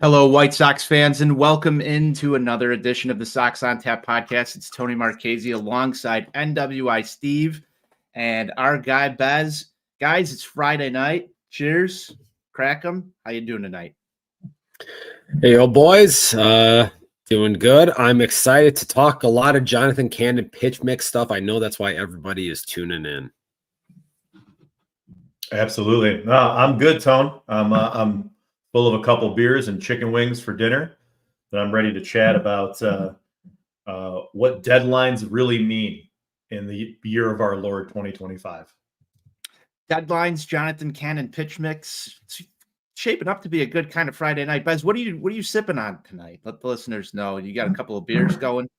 Hello, White Sox fans, and welcome into another edition of the Sox On Tap podcast. It's Tony Marchese alongside NWI Steve and our guy Bez. Guys, it's Friday night. Cheers. Crack 'em. How you doing tonight? Hey, yo, boys. Doing good. I'm excited to talk a lot of Jonathan Cannon pitch mix stuff. I know that's why everybody is tuning in. Absolutely. No, I'm good, Tone. I'm full of a couple beers and chicken wings for dinner, and I'm ready to chat about what deadlines really mean in the year of our Lord 2025. Deadlines, Jonathan Cannon pitch mix. It's shaping up to be a good kind of Friday night. Bez, what are you sipping on tonight? Let the listeners know. You got a couple of beers going.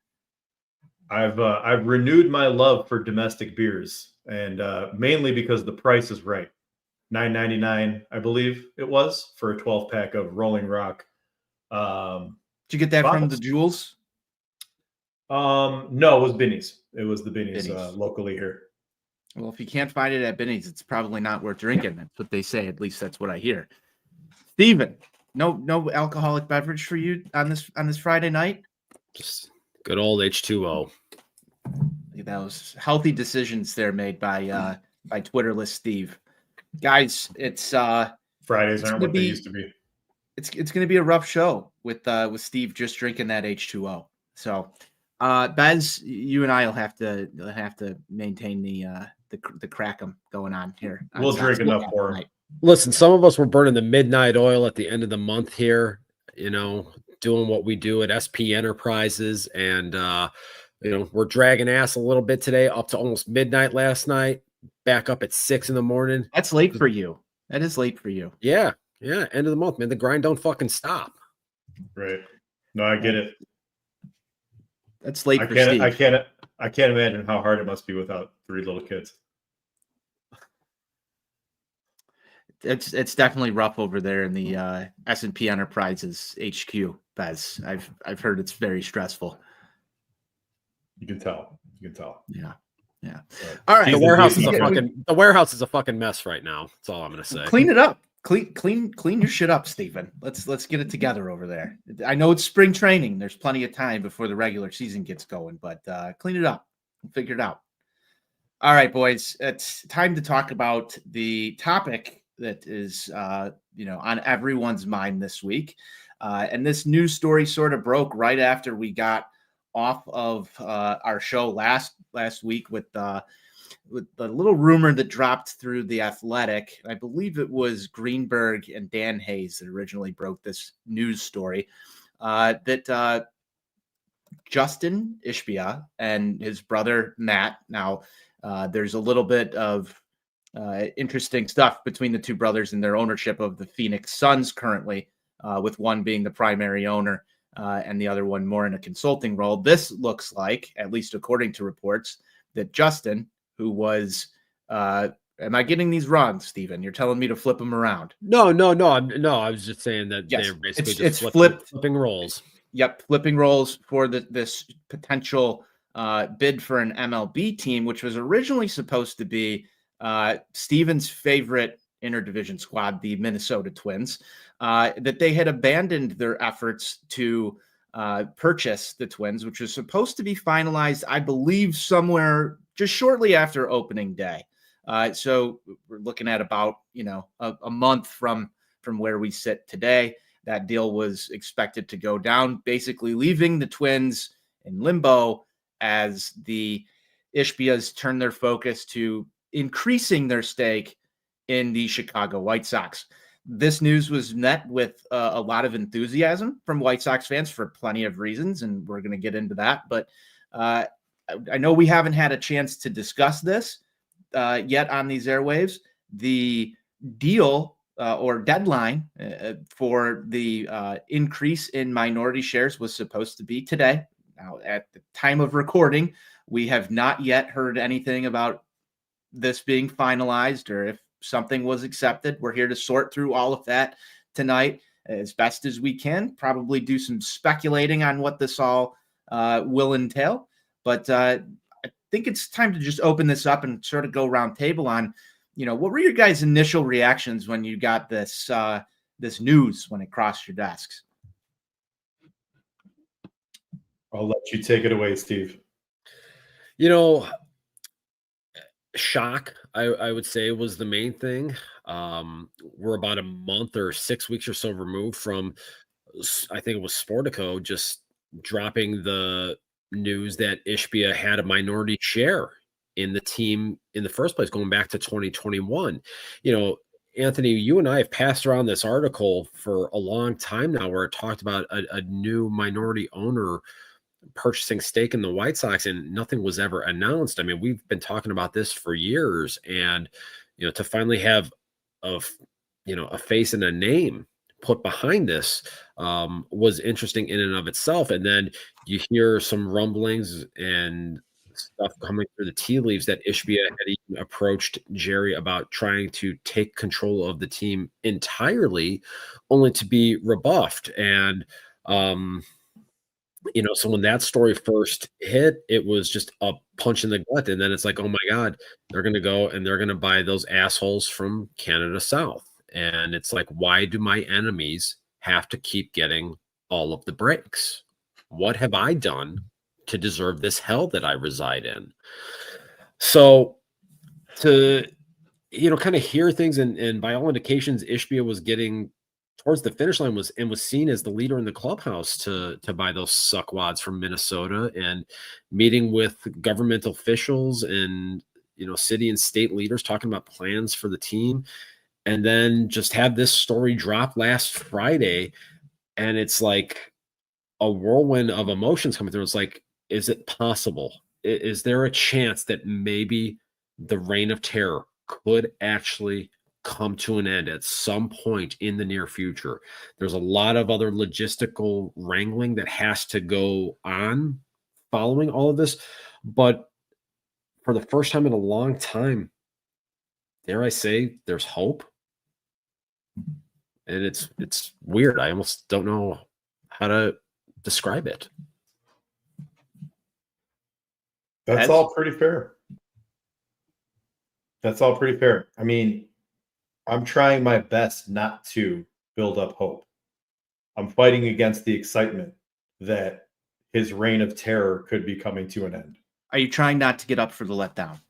I've renewed my love for domestic beers, and mainly because the price is right. $9.99, I believe it was, for a 12-pack of Rolling Rock. Did you get that from the Jewels? No, it was Binny's. It was the Binny's. Locally here. Well, if you can't find it at Binny's, it's probably not worth drinking. That's what they say. At least that's what I hear. Steven, no alcoholic beverage for you on this Friday night? Just good old H2O. That was healthy decisions there made by Twitterless Steve. Guys, it's Fridays aren't what they used to be. It's going to be a rough show with Steve just drinking that H2O. So, Bez, you and I will have to maintain the crack'em going on here. We'll drink enough for him. Listen, some of us were burning the midnight oil at the end of the month here, doing what we do at SP Enterprises, and we're dragging ass a little bit today, up to almost midnight last night. Back up at 6 a.m. That's late for you. That is late for you. Yeah. End of the month, man. The grind don't fucking stop. Right. No, I get it. That's late for Steve. I can't imagine how hard it must be without 3 little kids. It's definitely rough over there in the S&P Enterprises HQ, Bez. I've heard it's very stressful. You can tell. Yeah. All right. The warehouse is a fucking mess right now. That's all I'm gonna say. Clean it up. Clean your shit up, Steven. Let's get it together over there. I know it's spring training. There's plenty of time before the regular season gets going, but clean it up. We'll figure it out. All right, boys. It's time to talk about the topic that is on everyone's mind this week. And this news story sort of broke right after we got off of our show last week with the little rumor that dropped through the Athletic. I believe it was Greenberg and Dan Hayes that originally broke this news story that Justin Ishbia and his brother Matt. Now, there's a little bit of interesting stuff between the two brothers and their ownership of the Phoenix Suns currently, with one being the primary owner and the other one more in a consulting role. This looks like, at least according to reports, that Justin, who was, am I getting these wrong, Steven? You're telling me to flip them around. No. I was just saying that they're basically flipping roles. Yep, flipping roles for this potential bid for an MLB team, which was originally supposed to be Steven's favorite interdivision squad, the Minnesota Twins, that they had abandoned their efforts to purchase the Twins, which was supposed to be finalized, I believe, somewhere just shortly after opening day. So we're looking at about, a month from where we sit today. That deal was expected to go down, basically leaving the Twins in limbo as the Ishbias turn their focus to increasing their stake in the Chicago White Sox. This news was met with a lot of enthusiasm from White Sox fans for plenty of reasons, and we're going to get into that. But I know we haven't had a chance to discuss this yet on these airwaves. The deal or deadline for the increase in minority shares was supposed to be today. Now, at the time of recording, we have not yet heard anything about this being finalized or if something was accepted. We're here to sort through all of that tonight as best as we can, probably do some speculating on what this all will entail. But I think it's time to just open this up and sort of go round table on, what were your guys' initial reactions when you got this this news when it crossed your desks? I'll let you take it away, Steve. You know, shock, I would say, was the main thing. We're about a month or 6 weeks or so removed from, I think it was Sportico just dropping the news that Ishbia had a minority share in the team in the first place, going back to 2021. You know, Anthony, you and I have passed around this article for a long time now where it talked about a new minority owner purchasing stake in the White Sox, and nothing was ever announced. I mean, we've been talking about this for years, and to finally have a a face and a name put behind this was interesting in and of itself. And then you hear some rumblings and stuff coming through the tea leaves that Ishbia had even approached Jerry about trying to take control of the team entirely, only to be rebuffed. And so when that story first hit, it was just a punch in the gut. And then it's like, oh my God, they're going to go and they're going to buy those assholes from Canada South. And it's like, why do my enemies have to keep getting all of the breaks? What have I done to deserve this hell that I reside in? So to, kind of hear things, and by all indications, Ishbia was getting towards the finish line, was seen as the leader in the clubhouse to buy those suckwads from Minnesota, and meeting with government officials and city and state leaders talking about plans for the team. And then just have this story drop last Friday, and it's like a whirlwind of emotions coming through. It's like, is it possible? Is there a chance that maybe the reign of terror could actually come to an end at some point in the near future? There's a lot of other logistical wrangling that has to go on following all of this, but for the first time in a long time, dare I say, there's hope. And it's weird. I almost don't know how to describe it. That's all pretty fair. That's all pretty fair. I mean, I'm trying my best not to build up hope. I'm fighting against the excitement that his reign of terror could be coming to an end. Are you trying not to get up for the letdown?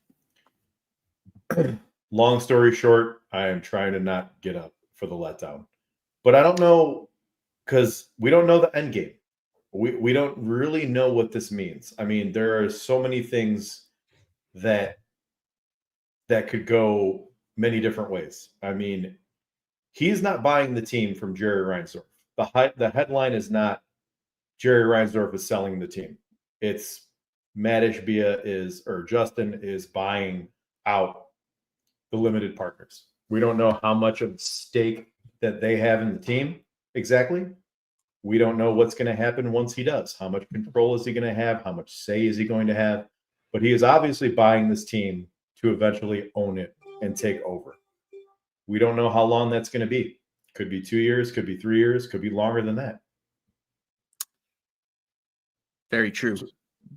Long story short, I am trying to not get up for the letdown. But I don't know, because we don't know the end game. We don't really know what this means. I mean, there are so many things that could go many different ways. I mean, he's not buying the team from Jerry Reinsdorf. The headline is not Jerry Reinsdorf is selling the team. It's Matt Ishbia or Justin is buying out the limited partners. We don't know how much of stake that they have in the team exactly. We don't know what's going to happen once he does. How much control is he going to have? How much say is he going to have? But he is obviously buying this team to eventually own it and take over. We don't know how long that's going to be. Could be 2 years, could be 3 years, could be longer than that. Very true.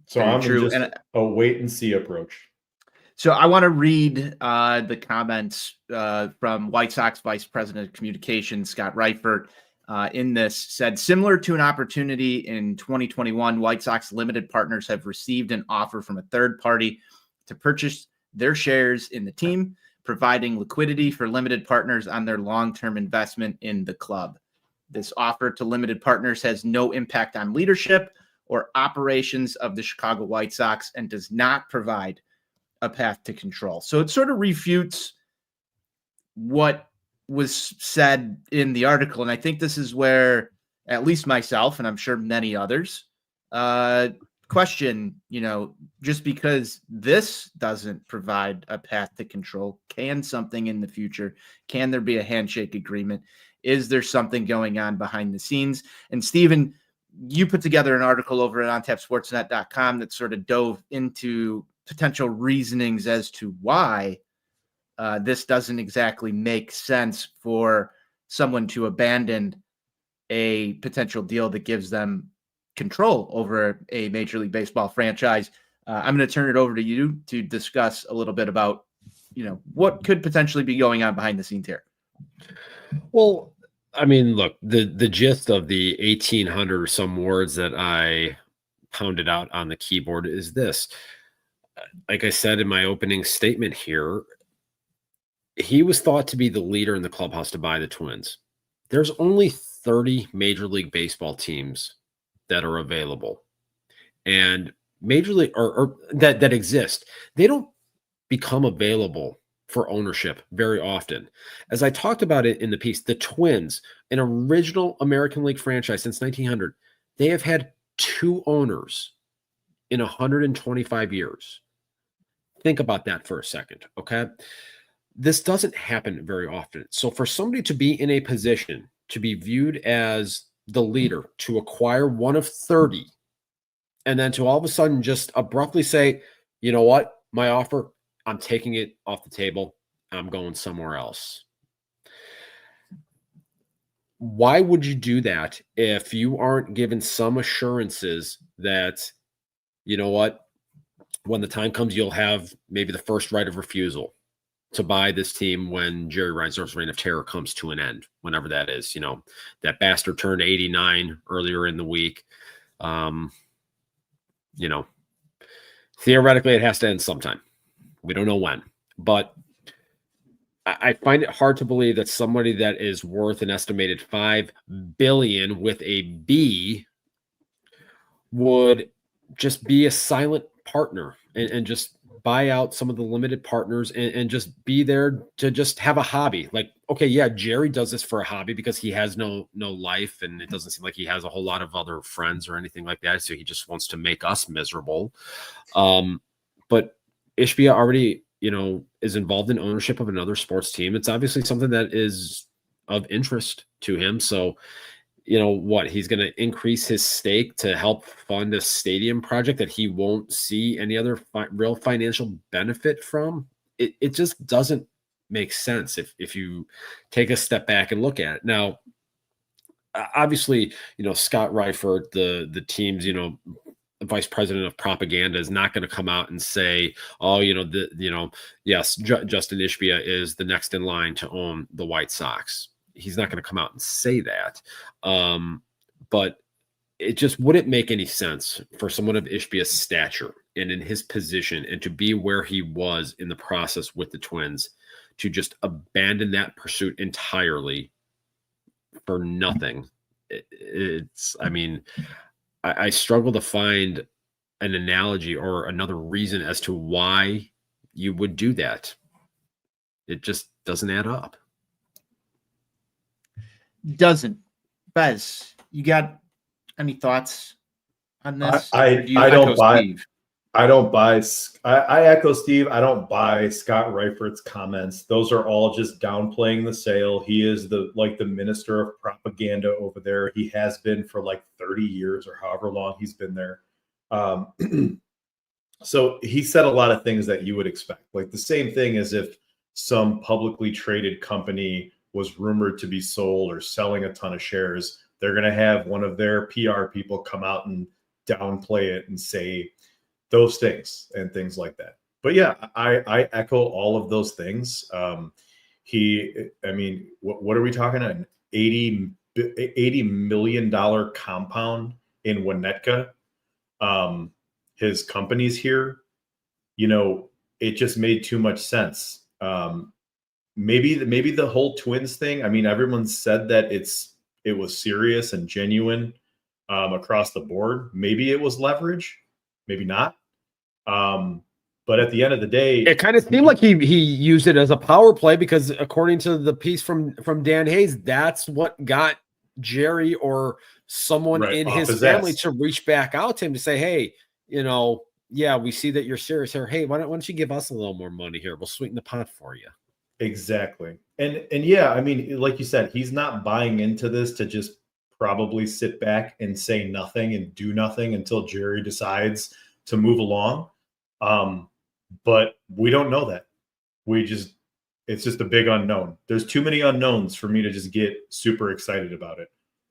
So I'm in just a wait and see approach. So I want to read the comments from White Sox Vice President of Communications, Scott Reifert. In this said, similar to an opportunity in 2021, White Sox limited partners have received an offer from a third party to purchase their shares in the team, providing liquidity for limited partners on their long-term investment in the club. This offer to limited partners has no impact on leadership or operations of the Chicago White Sox and does not provide a path to control. So it sort of refutes what was said in the article. And I think this is where at least myself, and I'm sure many others, question, just because this doesn't provide a path to control, can something in the future, can there be a handshake agreement? Is there something going on behind the scenes? And Stephen, you put together an article over at ontapsportsnet.com that sort of dove into potential reasonings as to why this doesn't exactly make sense for someone to abandon a potential deal that gives them control over a Major League Baseball franchise. I'm going to turn it over to you to discuss a little bit about, what could potentially be going on behind the scenes here. Well, I mean, look, the gist of the 1,800 or some words that I pounded out on the keyboard is this. Like I said in my opening statement here, he was thought to be the leader in the clubhouse to buy the Twins. There's only 30 Major League Baseball teams that are available, and Major League or that exist. They don't become available for ownership very often. As I talked about it in the piece, the Twins, an original American League franchise since 1900, they have had 2 owners in 125 years. Think about that for a second, okay? This doesn't happen very often. So for somebody to be in a position to be viewed as the leader, to acquire one of 30, and then to all of a sudden just abruptly say, you know what, my offer, I'm taking it off the table. I'm going somewhere else. Why would you do that if you aren't given some assurances that, you know what, when the time comes, you'll have maybe the first right of refusal to buy this team when Jerry Reinsdorf's reign of terror comes to an end, whenever that is. You know, that bastard turned 89 earlier in the week. You know, theoretically, it has to end sometime. We don't know when, but I find it hard to believe that somebody that is worth an estimated $5 billion with a B would just be a silent partner and just buy out some of the limited partners and just be there to just have a hobby. Like, okay, yeah, Jerry does this for a hobby because he has no life, and it doesn't seem like he has a whole lot of other friends or anything like that. So he just wants to make us miserable. But Ishbia already, you know, is involved in ownership of another sports team. It's obviously something that is of interest to him. So, you know what, he's going to increase his stake to help fund a stadium project that he won't see any other real financial benefit from. It just doesn't make sense if you take a step back and look at it. Now, obviously, you know, Scott Reifert, the team's, you know, vice president of propaganda, is not going to come out and say, oh, you know, yes, Justin Ishbia is the next in line to own the White Sox. He's not going to come out and say that. But it just wouldn't make any sense for someone of Ishbia's stature and in his position and to be where he was in the process with the Twins to just abandon that pursuit entirely for nothing. I mean, I struggle to find an analogy or another reason as to why you would do that. It just doesn't add up. Doesn't. Bez, you got any thoughts on this? I don't buy. Steve? I don't buy. I echo Steve. I don't buy Scott Reifert's comments. Those are all just downplaying the sale. He is the minister of propaganda over there. He has been for like 30 years or however long he's been there. So he said a lot of things that you would expect, like the same thing as if some publicly traded company was rumored to be sold or selling a ton of shares. They're going to have one of their PR people come out and downplay it and say those things and things like that. But yeah, I echo all of those things. I mean, what are we talking about? An $80 million compound in Winnetka. His company's here. You know, it just made too much sense. Maybe the whole Twins thing. I mean, everyone said that it was serious and genuine across the board. Maybe it was leverage, maybe not. But at the end of the day, it kind of seemed like he used it as a power play because according to the piece from Dan Hayes, that's what got Jerry or someone in his family to reach back out to him to say, hey, you know, yeah, we see that you're serious here. Hey, why don't you give us a little more money here? We'll sweeten the pot for you. Exactly. And yeah, I mean, like you said, he's not buying into this to just probably sit back and say nothing and do nothing until Jerry decides to move along. But we don't know that. It's just a big unknown. There's too many unknowns for me to just get super excited about it.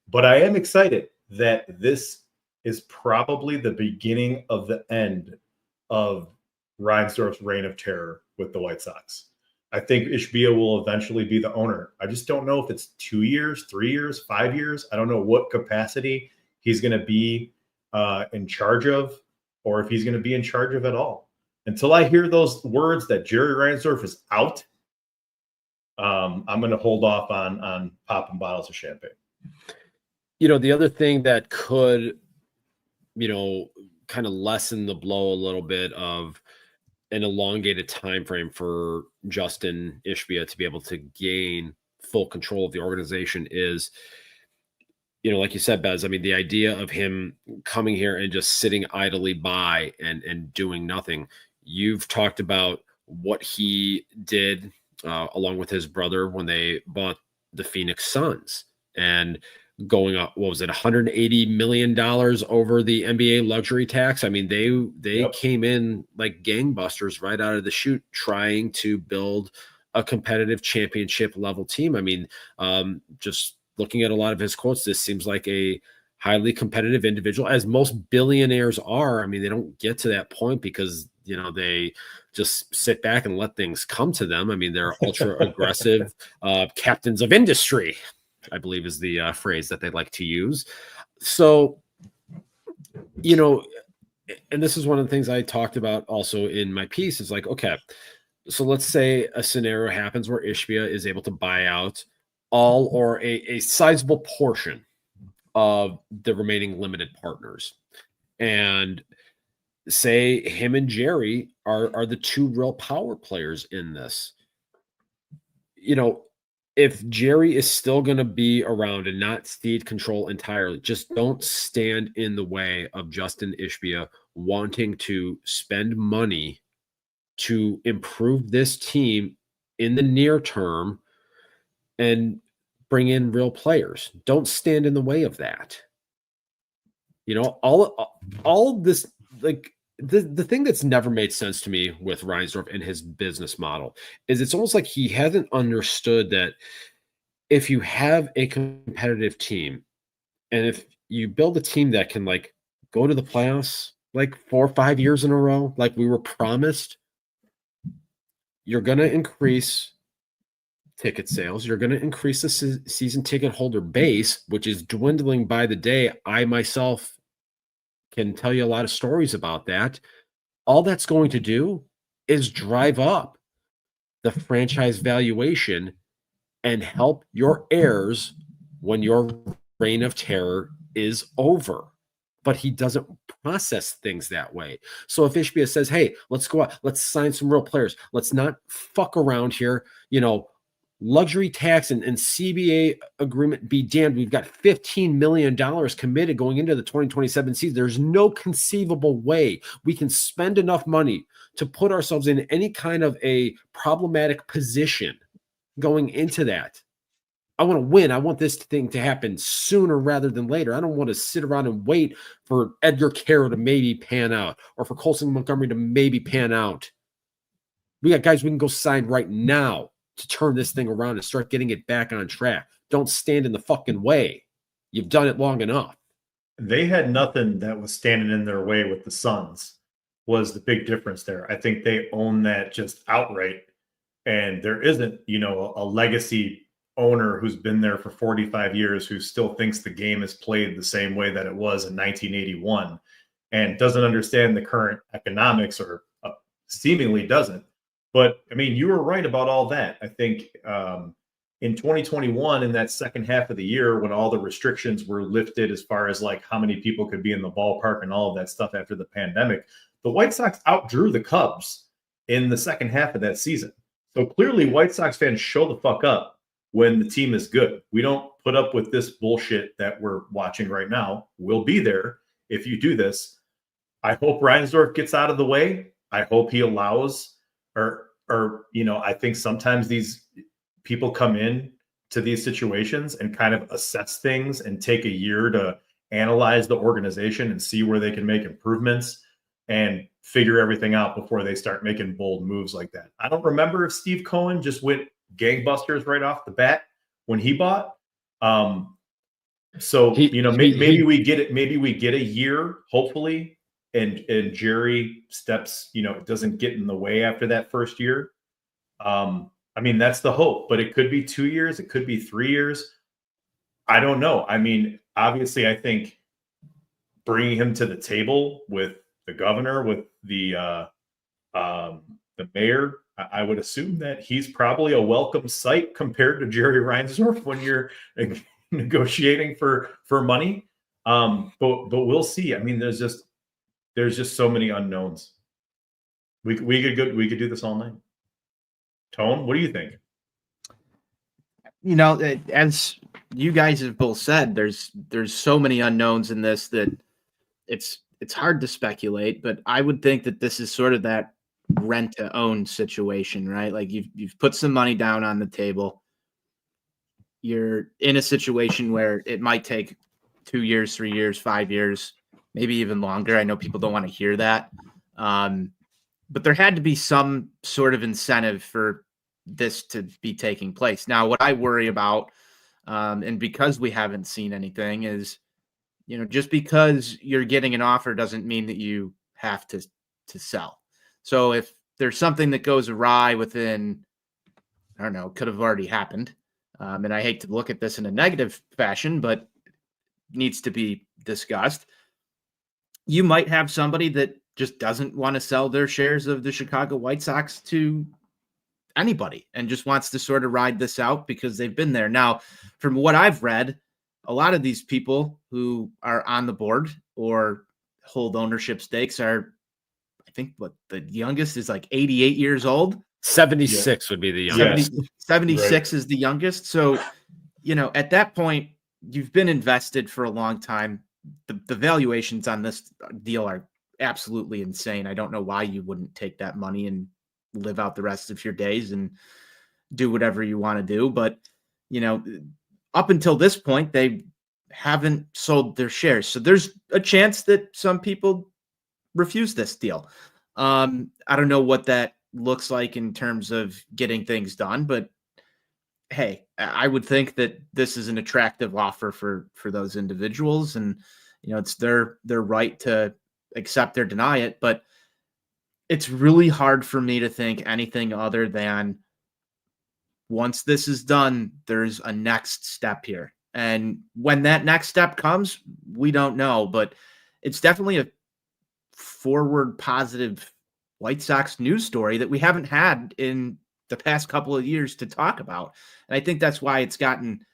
But I am excited that this is probably the beginning of the end of Reinsdorf's reign of terror with the White Sox. I think Ishbia will eventually be the owner. I just don't know if it's 2 years, 3 years, 5 years. I don't know what capacity he's going to be in charge of, or if he's going to be in charge of at all. Until I hear those words that Jerry Reinsdorf is out, I'm going to hold off on popping bottles of champagne. The other thing that could, kind of lessen the blow a little bit of an elongated time frame for Justin Ishbia to be able to gain full control of the organization is, like you said, Bez, I mean, the idea of him coming here and just sitting idly by and doing nothing. You've talked about what he did along with his brother when they bought the Phoenix Suns and going up, what was it, $180 million over the NBA luxury tax. I mean, they came in like gangbusters right out of the chute, trying to build a competitive championship level team. I mean, just looking at a lot of his quotes, this seems like a highly competitive individual, as most billionaires are. I mean, they don't get to that point because, they just sit back and let things come to them. I mean, they're ultra aggressive captains of industry, I believe is the phrase that they like to use. So, and this is one of the things I talked about also in my piece is like, okay, so let's say a scenario happens where Ishbia is able to buy out all or a sizable portion of the remaining limited partners. And say him and Jerry are the two real power players in this. If Jerry is still going to be around and not cede control entirely, just don't stand in the way of Justin Ishbia wanting to spend money to improve this team in the near term and bring in real players. Don't stand in the way of that. All of this, like the thing that's never made sense to me with Reinsdorf and his business model is it's almost like he hasn't understood that if you have a competitive team and if you build a team that can like go to the playoffs like 4 or 5 years in a row, like we were promised, you're going to increase ticket sales. You're going to increase the season ticket holder base, which is dwindling by the day. I myself can tell you a lot of stories about that. All that's going to do is drive up the franchise valuation and help your heirs when your reign of terror is over. But he doesn't process things that way. So if Ishbia says, hey, let's go out, let's sign some real players, let's not fuck around here, luxury tax and CBA agreement be damned. We've got $15 million committed going into the 2027 season. There's no conceivable way we can spend enough money to put ourselves in any kind of a problematic position going into that. I want to win. I want this thing to happen sooner rather than later. I don't want to sit around and wait for Edgar Carroll to maybe pan out or for Colson Montgomery to maybe pan out. We got guys we can go sign right now to turn this thing around and start getting it back on track. Don't stand in the fucking way. You've done it long enough. They had nothing that was standing in their way with the Suns was the big difference there. I think they own that just outright. And there isn't, a legacy owner who's been there for 45 years who still thinks the game is played the same way that it was in 1981 and doesn't understand the current economics or seemingly doesn't. But I mean, you were right about all that. I think in 2021, in that second half of the year, when all the restrictions were lifted as far as like how many people could be in the ballpark and all of that stuff after the pandemic, the White Sox outdrew the Cubs in the second half of that season. So clearly, White Sox fans show the fuck up when the team is good. We don't put up with this bullshit that we're watching right now. We'll be there if you do this. I hope Reinsdorf gets out of the way. I hope he allows I think sometimes these people come in to these situations and kind of assess things and take a year to analyze the organization and see where they can make improvements and figure everything out before they start making bold moves like that. I don't remember if Steve Cohen just went gangbusters right off the bat when he bought. Maybe we get it. Maybe we get a year, hopefully, and Jerry steps, doesn't get in the way after that first year. I mean, that's the hope, but it could be 2 years. It could be 3 years. I don't know. I mean, obviously, I think bringing him to the table with the governor, with the mayor, I would assume that he's probably a welcome sight compared to Jerry Reinsdorf when you're negotiating for money. But we'll see. I mean, there's just so many unknowns. We could do this all night. Tone, what do you think? As you guys have both said, there's so many unknowns in this that it's hard to speculate, but I would think that this is sort of that rent to own situation, right? Like you've put some money down on the table. You're in a situation where it might take 2 years, 3 years, 5 years, maybe even longer. I know people don't want to hear that. But there had to be some sort of incentive for this to be taking place. Now, what I worry about, and because we haven't seen anything, is, just because you're getting an offer doesn't mean that you have to sell. So if there's something that goes awry within, I don't know, could have already happened. And I hate to look at this in a negative fashion, but needs to be discussed. You might have somebody that just doesn't want to sell their shares of the Chicago White Sox to anybody and just wants to sort of ride this out because they've been there. Now, from what I've read, a lot of these people who are on the board or hold ownership stakes are, I think what the youngest is like 88 years old. 76 would be the youngest. 76 is the youngest. So, at that point, you've been invested for a long time. The valuations on this deal are absolutely insane. I don't know why you wouldn't take that money and live out the rest of your days and do whatever you want to do. But, up until this point, they haven't sold their shares. So there's a chance that some people refuse this deal. I don't know what that looks like in terms of getting things done, but hey, I would think that this is an attractive offer for those individuals, and it's their right to accept or deny it. But it's really hard for me to think anything other than once this is done, there's a next step here. And when that next step comes, we don't know, but it's definitely a forward positive White Sox news story that we haven't had in the past couple of years to talk about. And I think that's why it's gotten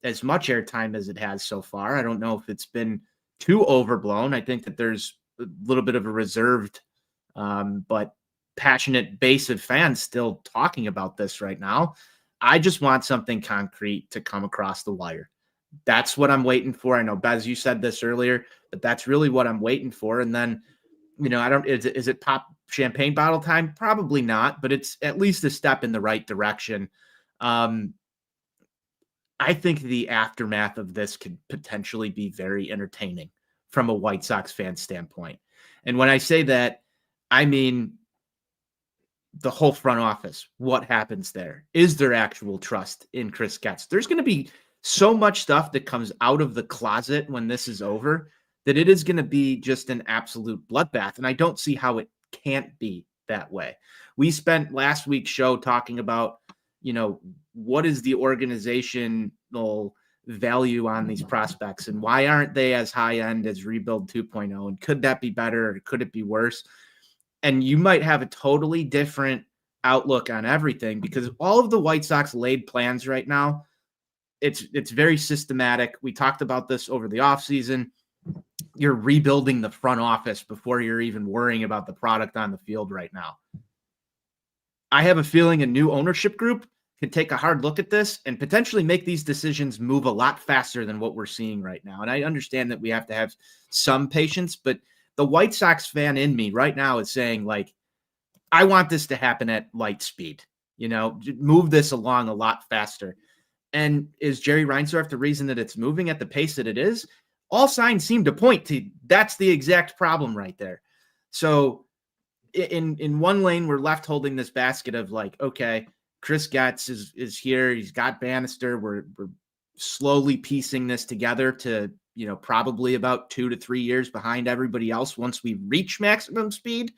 as much airtime as it has so far. I don't know if it's been too overblown. I think that there's a little bit of a reserved, but passionate base of fans still talking about this right now. I just want something concrete to come across the wire. That's what I'm waiting for. I know, Bez, you said this earlier, but that's really what I'm waiting for. And then, is it pop champagne bottle time? Probably not, but it's at least a step in the right direction. I think the aftermath of this could potentially be very entertaining from a White Sox fan standpoint. And when I say that, I mean the whole front office. What happens there? Is there actual trust in Chris Getz? There's going to be so much stuff that comes out of the closet when this is over that it is going to be just an absolute bloodbath. And I don't see how it can't be that way. We spent last week's show talking about, what is the organizational value on these prospects and why aren't they as high end as Rebuild 2.0? And could that be better or could it be worse? And you might have a totally different outlook on everything because all of the White Sox laid plans right now, it's very systematic. We talked about this over the offseason. You're rebuilding the front office before you're even worrying about the product on the field right now. I have a feeling a new ownership group could take a hard look at this and potentially make these decisions move a lot faster than what we're seeing right now. And I understand that we have to have some patience, but the White Sox fan in me right now is saying, like, I want this to happen at light speed, move this along a lot faster. And is Jerry Reinsdorf the reason that it's moving at the pace that it is? All signs seem to point to that's the exact problem right there. So in one lane, we're left holding this basket of like, okay, Chris Getz is here. He's got Bannister. We're slowly piecing this together to, probably about 2 to 3 years behind everybody else once we reach maximum speed.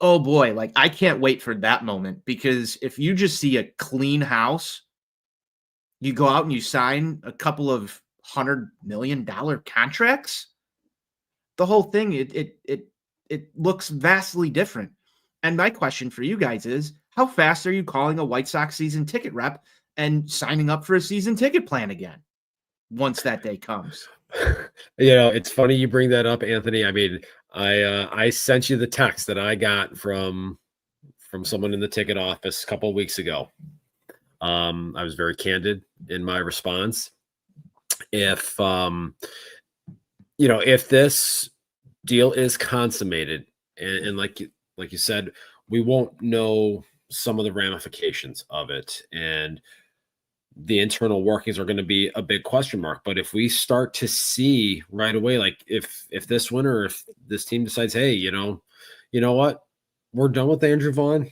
Oh boy, like I can't wait for that moment because if you just see a clean house, you go out and you sign a couple of $100 million contracts. the whole thing, it looks vastly different. And my question for you guys is, how fast are you calling a White Sox season ticket rep and signing up for a season ticket plan again once that day comes? It's funny you bring that up, Anthony. I mean, I sent you the text that I got from someone in the ticket office a couple of weeks ago. I was very candid in my response. If if this deal is consummated, and like you said, we won't know some of the ramifications of it, and the internal workings are going to be a big question mark. But if we start to see right away, like if this winter, if this team decides, hey, you know what, we're done with Andrew Vaughn,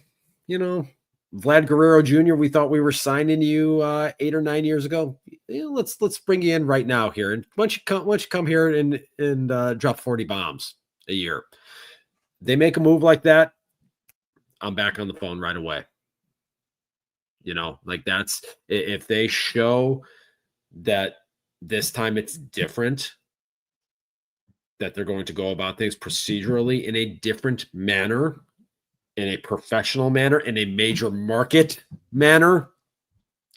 Vlad Guerrero Jr., we thought we were signing you 8 or 9 years ago. Let's bring you in right now here, and why don't you come here and drop 40 bombs a year. They make a move like that, I'm back on the phone right away. Like that's, if they show that this time it's different, that they're going to go about things procedurally in a different manner, in a professional manner, in a major market manner,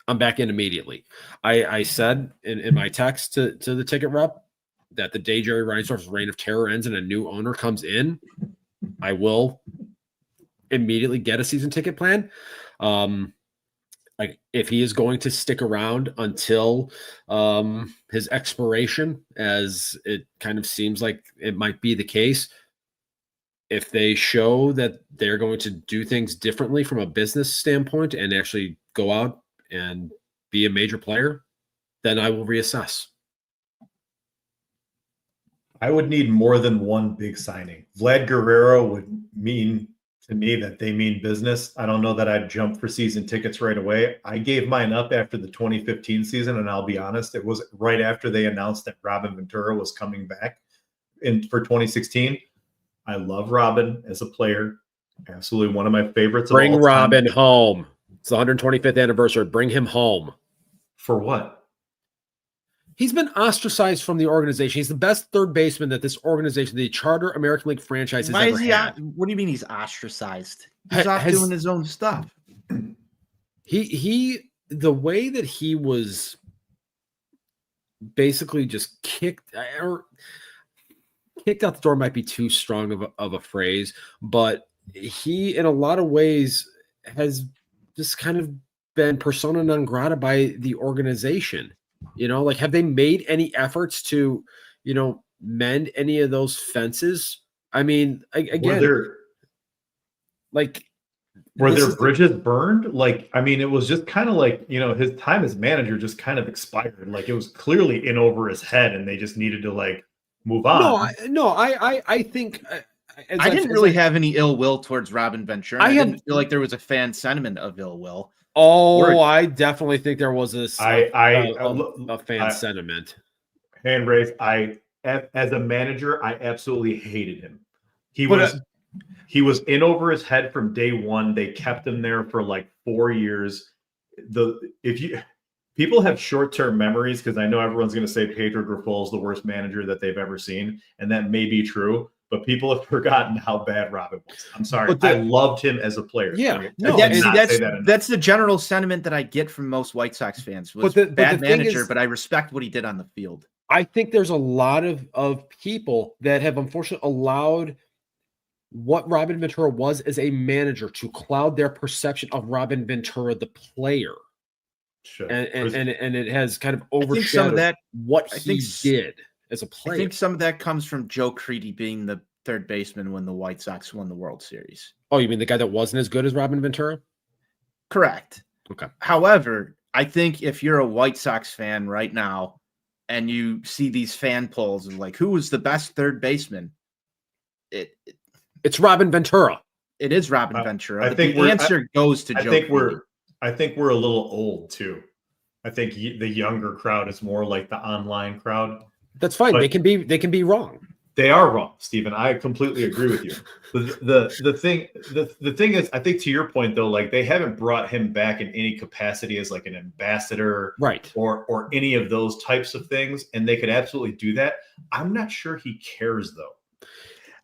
I'm back in immediately. I said in my text to the ticket rep that the day Jerry Reinsdorf's reign of terror ends and a new owner comes in, I will immediately get a season ticket plan. Like if he is going to stick around until his expiration, as it kind of seems like it might be the case, if they show that they're going to do things differently from a business standpoint and actually go out and be a major player, then I will reassess. I would need more than one big signing. Vlad Guerrero would mean to me that they mean business. I don't know that I'd jump for season tickets right away. I gave mine up after the 2015 season, and I'll be honest, it was right after they announced that Robin Ventura was coming back for 2016. I love Robin as a player. Absolutely one of my favorites. Bring of all Robin time. home. It's the 125th anniversary. Bring him home. For what? He's been ostracized from the organization. He's the best third baseman that this organization, the Charter American League franchise, has ever had. What do you mean he's ostracized? He's off doing his own stuff. The way that he was basically just kicked out the door might be too strong of a phrase, but he, in a lot of ways, has just kind of been persona non grata by the organization. Like, have they made any efforts to, mend any of those fences? I mean, again, were there bridges burned? Like, I mean, it was just kind of like, his time as manager just kind of expired. Like, it was clearly in over his head, and they just needed to like move on. I think I didn't really have any ill will towards Robin Ventura. I didn't feel like there was a fan sentiment of ill will. I definitely think there was a fan sentiment. Hand raised. As a manager, I absolutely hated him. He was in over his head from day one. They kept him there for like 4 years. People have short-term memories, because I know everyone's going to say Pedro Grifol is the worst manager that they've ever seen, and that may be true. But people have forgotten how bad Robin was. I'm sorry. I loved him as a player. Yeah. That's the general sentiment that I get from most White Sox fans. Was bad manager, but I respect what he did on the field. I think there's a lot of people that have unfortunately allowed what Robin Ventura was as a manager to cloud their perception of Robin Ventura, the player. Sure. And it has kind of overshadowed what he did as a player. I think some of that comes from Joe Creedy being the third baseman when the White Sox won the World Series. Oh, you mean the guy that wasn't as good as Robin Ventura? Correct. Okay. However, I think if you're a White Sox fan right now and you see these fan polls of like, who was the best third baseman? It's Robin Ventura. It is Robin Ventura. I think the answer goes to Joe Creedy. I think we're a little old too. I think the younger crowd is more like the online crowd. That's fine. They can be wrong. They are wrong, Stephen. I completely agree with you. The thing is, I think to your point though, like they haven't brought him back in any capacity as like an ambassador, right? Or any of those types of things, and they could absolutely do that. I'm not sure he cares though.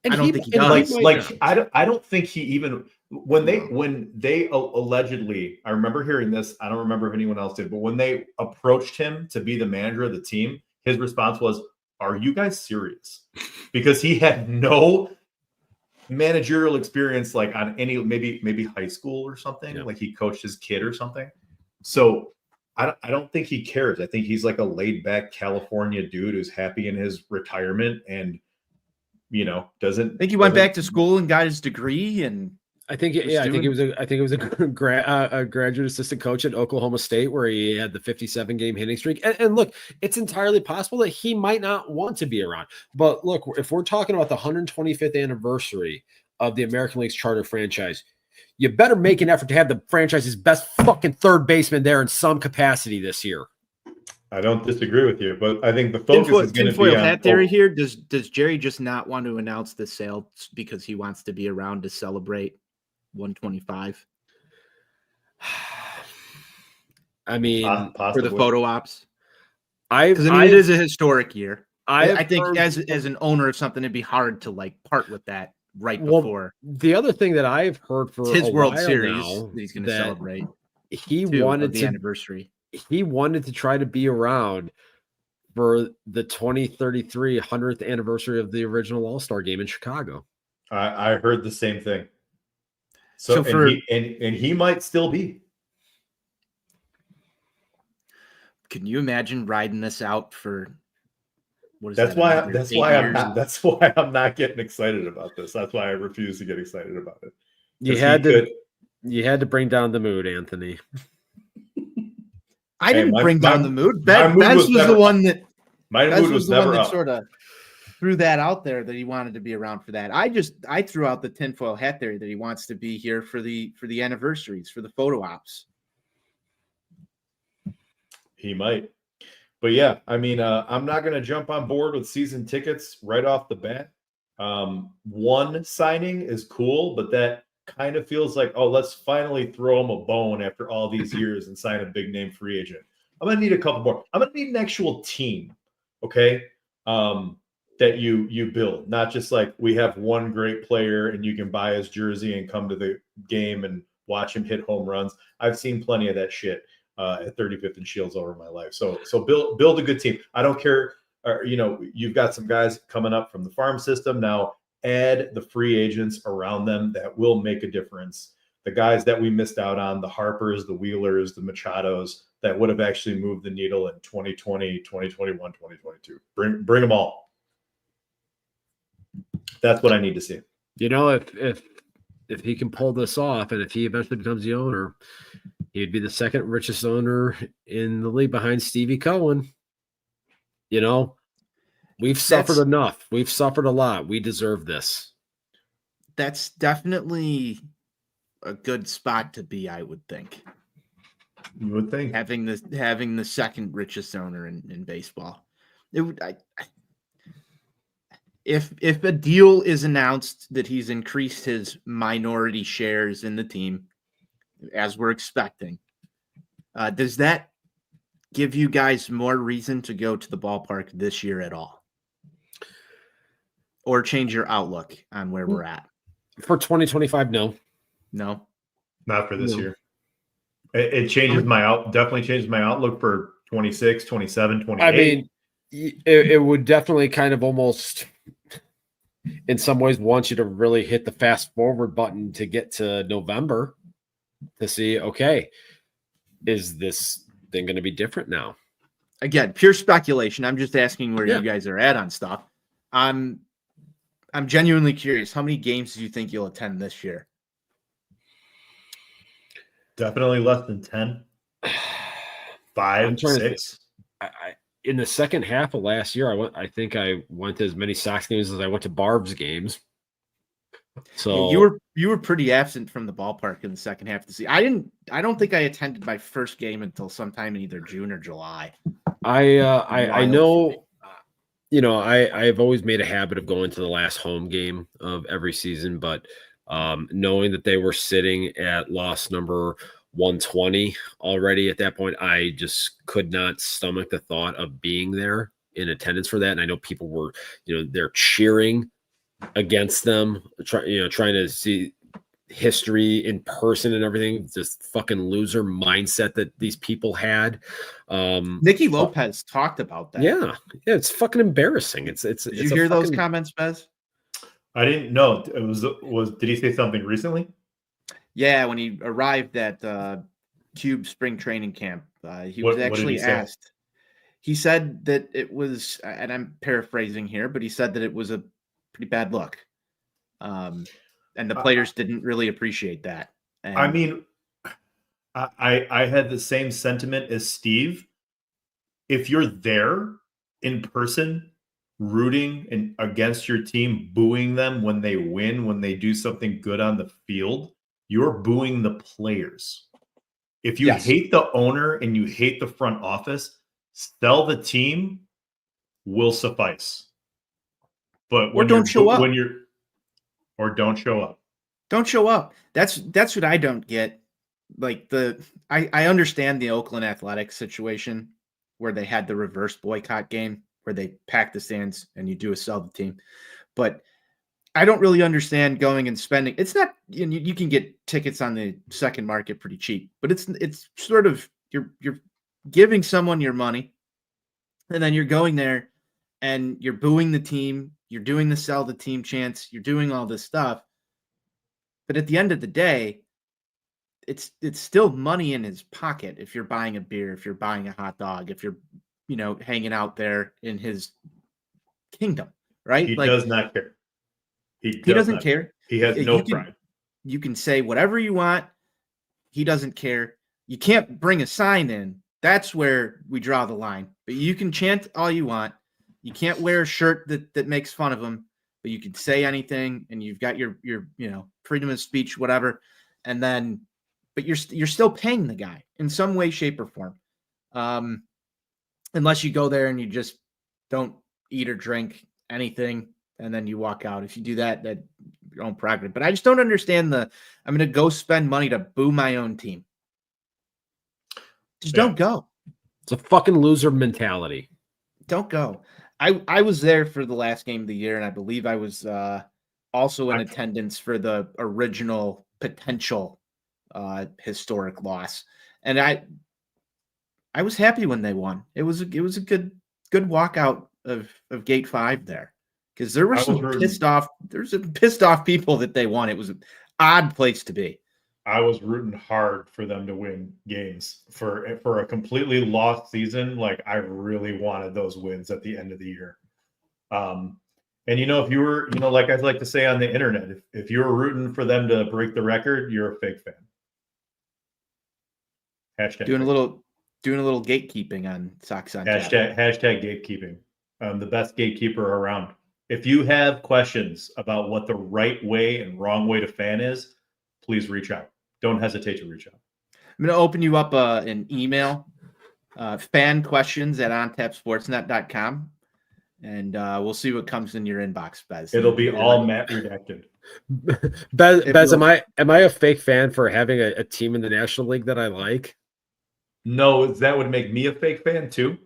And I don't think he does. I don't think he even when they allegedly, I remember hearing this. I don't remember if anyone else did, but when they approached him to be the manager of the team, his response was, "Are you guys serious?" Because he had no managerial experience, like on any maybe high school or something. Yeah. Like he coached his kid or something. So I don't think he cares. I think he's like a laid back California dude who's happy in his retirement and doesn't. I think he went back to school and got his degree, and I think he was a graduate assistant coach at Oklahoma State where he had the 57 game hitting streak. And look, it's entirely possible that he might not want to be around. But look, if we're talking about the 125th anniversary of the American League's charter franchise, you better make an effort to have the franchise's best fucking third baseman there in some capacity this year. I don't disagree with you, but I think the focus is going to be on hat theory here. Does Jerry just not want to announce the sale because he wants to be around to celebrate 125? I mean, for the photo ops. It is a historic year. I think heard, as an owner of something, it'd be hard to like part with that before. The other thing that I've heard for his World while Series now that he's going to celebrate. He wanted the anniversary. He wanted to try to be around for the 2033 100th anniversary of the original All-Star game in Chicago. I heard the same thing. So he might still be. Can you imagine riding this out for what is that's that? That's why I'm not getting excited about this. That's why I refuse to get excited about it. You had to bring down the mood, Anthony. I didn't bring down the mood. Bez was the one that sort of threw that out there that he wanted to be around for that. I threw out the tinfoil hat theory that he wants to be here for the anniversaries, for the photo ops. He might. But yeah, I mean, I'm not going to jump on board with season tickets right off the bat. One signing is cool, but that kind of feels like, oh, let's finally throw him a bone after all these years and sign a big name free agent. I'm going to need a couple more. I'm going to need an actual team, okay, that you build. Not just like we have one great player and you can buy his jersey and come to the game and watch him hit home runs. I've seen plenty of that shit at 35th and Shields over my life. So build a good team. I don't care. You've got some guys coming up from the farm system now. Add the free agents around them that will make a difference. The guys that we missed out on, the Harpers, the Wheelers, the Machados, that would have actually moved the needle in 2020, 2021, 2022. Bring them all. That's what I need to see. If he can pull this off, and if he eventually becomes the owner, he'd be the second richest owner in the league behind Stevie Cohen. We've suffered enough. We've suffered a lot. We deserve this. That's definitely a good spot to be, I would think. You would think having the second richest owner in baseball. If a deal is announced that he's increased his minority shares in the team, as we're expecting, does that give you guys more reason to go to the ballpark this year at all? Or change your outlook on where we're at? For 2025, no. No? Not for this year. It changes definitely changes my outlook for 26, 27, 28. I mean, it would definitely kind of almost, in some ways, want you to really hit the fast forward button to get to November to see, okay, is this thing going to be different now? Again, pure speculation. I'm just asking where you guys are at on stuff. I'm genuinely curious. How many games do you think you'll attend this year? Definitely less than 10. 5, 6. In the second half of last year, I think I went to as many Sox games as I went to Barb's games. So you were pretty absent from the ballpark in the second half of the season. I don't think I attended my first game until sometime in either June or July. I know. I've always made a habit of going to the last home game of every season, but knowing that they were sitting at loss number 120 already at that point, I just could not stomach the thought of being there in attendance for that. And I know people were, they're cheering against them, trying to see history in person and everything. Just fucking loser mindset that these people had. Nicky Lopez talked about that. Yeah, it's fucking embarrassing. Did you hear those comments, Bez? I didn't know. It was. Did he say something recently? Yeah, when he arrived at Cube spring training camp, he was actually asked. He said that it was, and I'm paraphrasing here, but he said that it was a pretty bad look. And the players didn't really appreciate that. And I mean, I had the same sentiment as Steve. If you're there in person, rooting and against your team, booing them when they win, when they do something good on the field, you're booing the players. If you hate the owner and you hate the front office, sell the team will suffice. But when don't show up. Don't show up. Don't show up. That's what I don't get. Like I understand the Oakland Athletics situation where they had the reverse boycott game where they pack the stands and you do a sell the team. But I don't really understand going and spending. It's not, you can get tickets on the second market pretty cheap, but it's sort of, you're giving someone your money and then you're going there and you're booing the team. You're doing the sell the team chants. You're doing all this stuff. But at the end of the day, it's still money in his pocket. If you're buying a beer, if you're buying a hot dog, if you're, hanging out there in his kingdom, right? He does not care. He doesn't care. He has no pride. You can say whatever you want. He doesn't care. You can't bring a sign in. That's where we draw the line. But you can chant all you want. You can't wear a shirt that makes fun of him, but you can say anything and you've got your freedom of speech, whatever. And then, but you're still paying the guy in some way, shape, or form. Unless you go there and you just don't eat or drink anything and then you walk out. If you do that your own prerogative. But I just don't understand I'm going to go spend money to boo my own team. Just don't go. It's a fucking loser mentality. Don't go. I was there for the last game of the year, and I believe I was also in attendance for the original potential historic loss. And I was happy when they won. It was a good walkout of Gate 5 there. Because there were some pissed off people that they won. It was an odd place to be. I was rooting hard for them to win games for a completely lost season. Like I really wanted those wins at the end of the year. And if you were, like I like to say on the internet, if you were rooting for them to break the record, you're a fake fan. Hashtag doing a little gatekeeping on Sox On Tap. Hashtag gatekeeping. The best gatekeeper around. If you have questions about what the right way and wrong way to fan is, please reach out. Don't hesitate to reach out. I'm going to open you up an email, fanquestions@ontapsportsnet.com, and we'll see what comes in your inbox, Bez. It'll be all Matt redacted. Bez, am I a fake fan for having a team in the National League that I like? No, that would make me a fake fan too.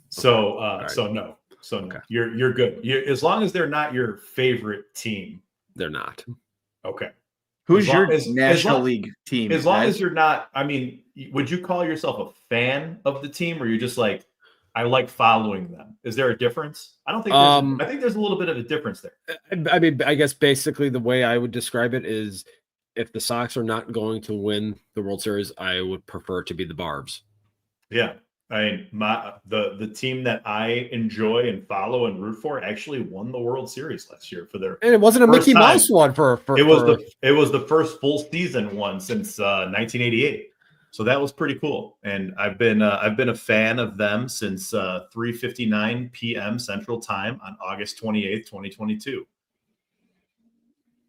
So, right. So no. Okay. You're good. As long as they're not your favorite team. They're not. Okay. Who's your National League team? As long as you're not, would you call yourself a fan of the team, or you're just like, I like following them? Is there a difference? I don't think. I think there's a little bit of a difference there. I guess basically the way I would describe it is, if the Sox are not going to win the World Series, I would prefer to be the Barbs. Yeah. The team that I enjoy and follow and root for actually won the World Series last year for their, and it wasn't a Mickey Mouse one it was the first full season one since 1988, so that was pretty cool. And I've been a fan of them since 3:59 p.m. Central Time on August 28th, 2022.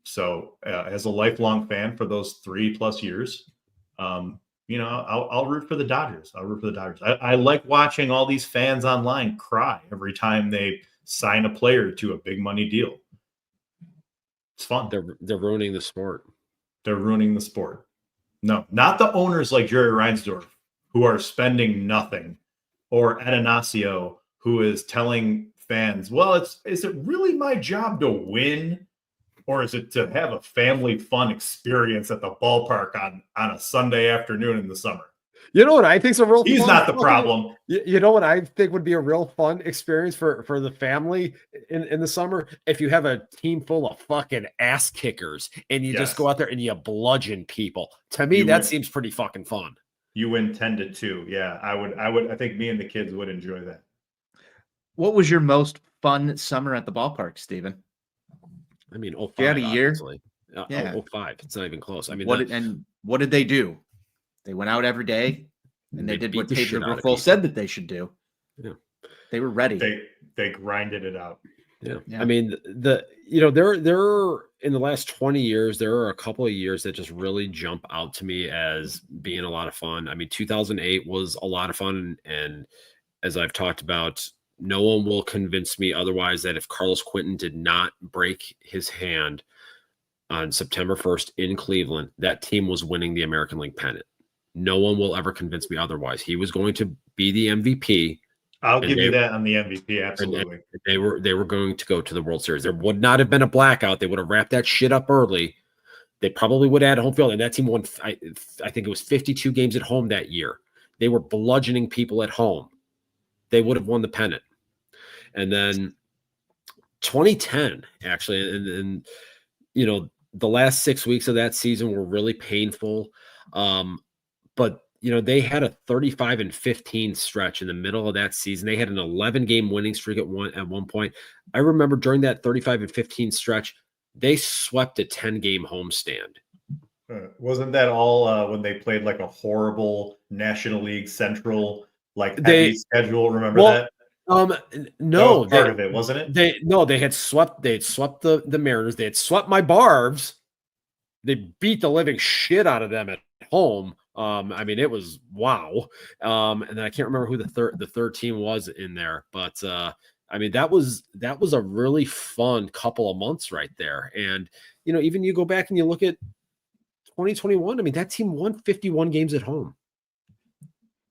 So as a lifelong fan for those 3+ years, I'll root for the Dodgers. I like watching all these fans online cry every time they sign a player to a big money deal. It's fun. They're ruining the sport. They're ruining the sport. No, not the owners like Jerry Reinsdorf, who are spending nothing, or Atanasio, who is telling fans, well, is it really my job to win or is it to have a family fun experience at the ballpark on a Sunday afternoon in the summer? You know what I think's a real He's fun not the fucking- problem. You know what I think would be a real fun experience for the family in the summer? If you have a team full of fucking ass kickers and you just Yes. go out there and you bludgeon people. To me, You that win. seems pretty fucking fun. You intended to. Yeah, I think me and the kids would enjoy that. What was your most fun summer at the ballpark, Steven? I mean, If you had 05, a year? obviously. Yeah. 05. It's not even close. I mean, what did they do? They went out every day and they They did beat what the Pedro shit out of Grifol people. said that they should do. Yeah. They were ready. They grinded it out. Yeah. Yeah. I mean, there in the last 20 years, there are a couple of years that just really jump out to me as being a lot of fun. I mean, 2008 was a lot of fun. And as I've talked about, no one will convince me otherwise that if Carlos Quentin did not break his hand on September 1st in Cleveland, that team was winning the American League pennant. No one will ever convince me otherwise. He was going to be the MVP. I'll give you that on the MVP. Absolutely. And they were going to go to the World Series. There would not have been a blackout. They would have wrapped that shit up early. They probably would have had home field. And that team won, I think it was 52 games at home that year. They were bludgeoning people at home. They would have won the pennant. And then 2010, actually, and the last 6 weeks of that season were really painful. But they had a 35-15 stretch in the middle of that season. They had an 11-game winning streak at one point. I remember during that 35-15 stretch, they swept a 10-game homestand. Wasn't that all when they played like a horrible National League Central heavy schedule? Remember that? No, that was part of it, wasn't it? They had swept the Mariners. They had swept my Barbs. They beat the living shit out of them at home. I mean, it was wow. And I can't remember who the third team was in there, but I mean, that was a really fun couple of months right there. And even you go back and you look at 2021. I mean, that team won 51 games at home.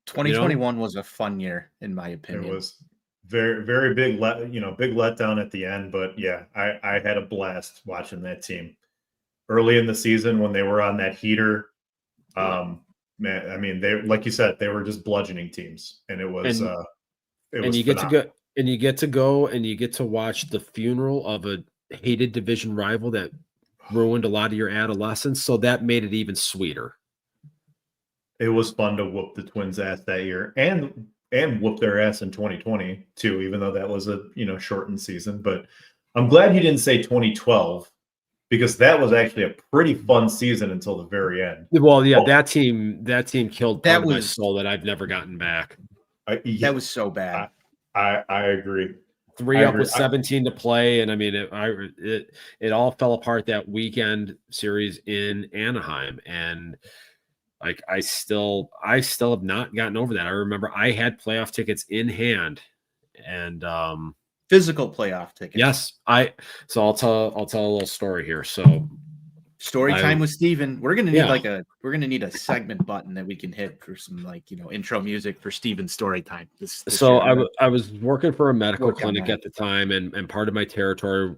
2021 was a fun year, in my opinion. It was very, very big letdown at the end. But yeah, I had a blast watching that team early in the season when they were on that heater. Man, I mean, they, like you said, they were just bludgeoning teams, and it was you get to go and you get to watch the funeral of a hated division rival that ruined a lot of your adolescence. So that made it even sweeter. It was fun to whoop the Twins' ass that year, and whoop their ass in 2020 too, even though that was a shortened season. But I'm glad he didn't say 2012. Because that was actually a pretty fun season until the very end. Well, yeah, that team killed part of my soul that I've never gotten back. That was so bad. I agree. 3 up with 17 to play, and I mean it all fell apart that weekend series in Anaheim, and like I still have not gotten over that. I remember I had playoff tickets in hand, and physical playoff tickets. Yes, I'll tell a little story here. So, story time with Steven. We're gonna need a segment button that we can hit for some intro music for Steven's story time. I was working for a medical clinic at the time, and part of my territory,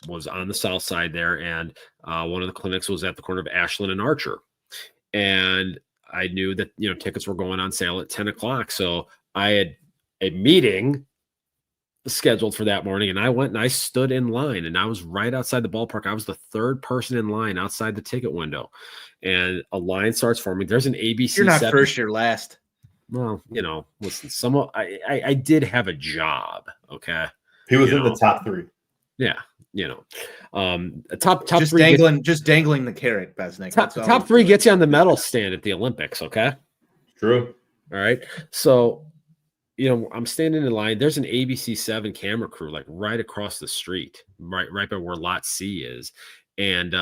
was on the south side there, and one of the clinics was at the corner of Ashland and Archer, and I knew that tickets were going on sale at 10 o'clock, so I had a meeting scheduled for that morning, and I went and I stood in line, and I was right outside the ballpark. I was the third person in line outside the ticket window, and a line starts forming. There's an ABC. You're not first, you're last. Well, listen, I did have a job. Okay, he was in the top 3. Yeah, top just 3 dangling the carrot, Besnik. Top 3 gets you on the medal stand at the Olympics. Okay, true. All right, so. I'm standing in line. There's an ABC7 camera crew like right across the street, right by where Lot C is. And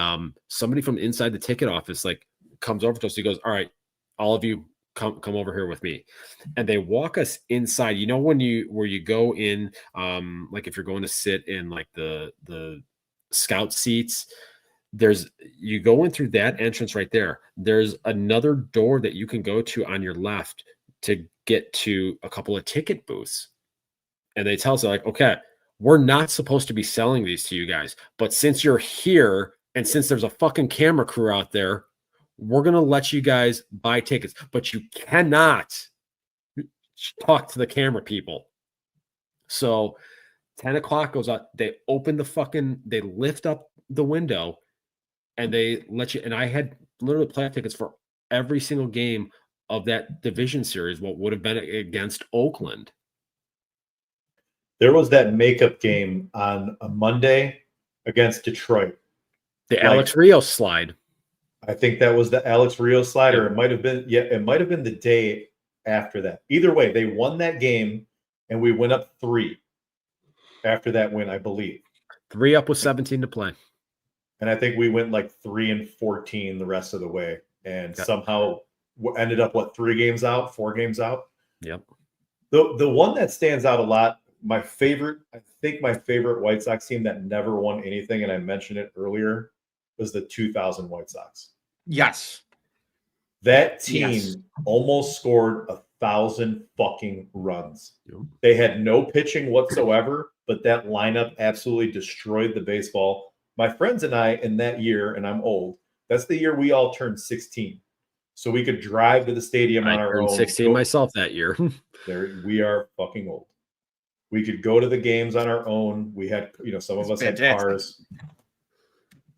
somebody from inside the ticket office like comes over to us. He goes, "All right, all of you come over here with me." And they walk us inside. Where you go in, like if you're going to sit in like the scout seats, you go in through that entrance right there. There's another door that you can go to on your left to get to a couple of ticket booths. And they tell us, like, okay, we're not supposed to be selling these to you guys, but since you're here and since there's a fucking camera crew out there, we're going to let you guys buy tickets, but you cannot talk to the camera people. So 10 o'clock goes out. They open they lift up the window and they let you. And I had literally playoff tickets for every single game of that division series, what would have been against Oakland. There was that makeup game on a Monday against Detroit. The Alex Rios slide. I think that was the Alex Rios slide, or it might have been, it might have been the day after that. Either way, they won that game, and we went up 3 after that win, I believe. 3 up with 17 to play. And I think we went like 3-14 the rest of the way, and somehow ended up 4 games out. Yep. The one that stands out a lot, I think my favorite White Sox team that never won anything, and I mentioned it earlier, was the 2000 White Sox. Yes. That team almost scored 1,000 fucking runs. Yep. They had no pitching whatsoever, but that lineup absolutely destroyed the baseball. My friends and I, in that year, and I'm old, that's the year we all turned 16. So we could drive to the stadium on our own. 16 myself that year. We are fucking old. We could go to the games on our own. We had, some of us had cars.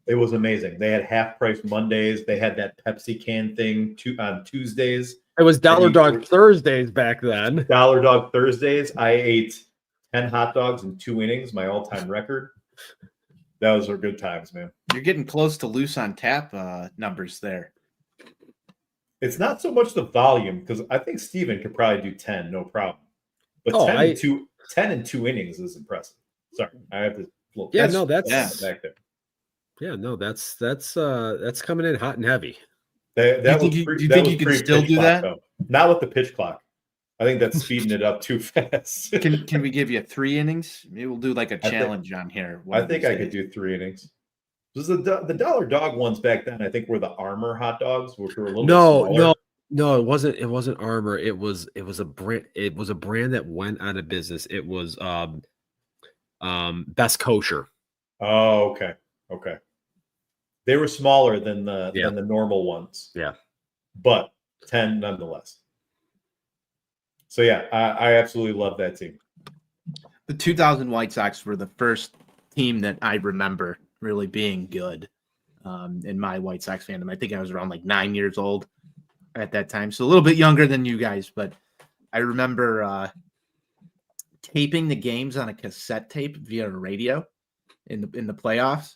It was amazing. They had half price Mondays. They had that Pepsi can thing on Tuesdays. It was Dollar Dog Thursdays back then. Dollar Dog Thursdays. I ate 10 hot dogs in 2 innings, my all-time record. Those are good times, man. You're getting close to Loose on Tap numbers there. It's not so much the volume, because I think Steven could probably do 10, no problem. But 10 in 2 innings is impressive. Sorry, I have to. That's back there. Yeah, no, that's coming in hot and heavy. Do you think you can still do that? Though. Not with the pitch clock. I think that's speeding it up too fast. Can we give you 3 innings? Maybe we'll do like a challenge on here. I think I could do 3 innings. Because the Dollar Dog ones back then, I think, were the Armor hot dogs, which were a little bit smaller. No, it wasn't Armor. It was a brand. It was a brand that went out of business. It was Best Kosher. Oh, okay. They were smaller than the normal ones. Yeah. But 10 nonetheless. So yeah, I absolutely love that team. The 2000 White Sox were the first team that I remember really being good in my White Sox fandom. I think I was around like 9 years old at that time. So a little bit younger than you guys, but I remember taping the games on a cassette tape via radio in the playoffs.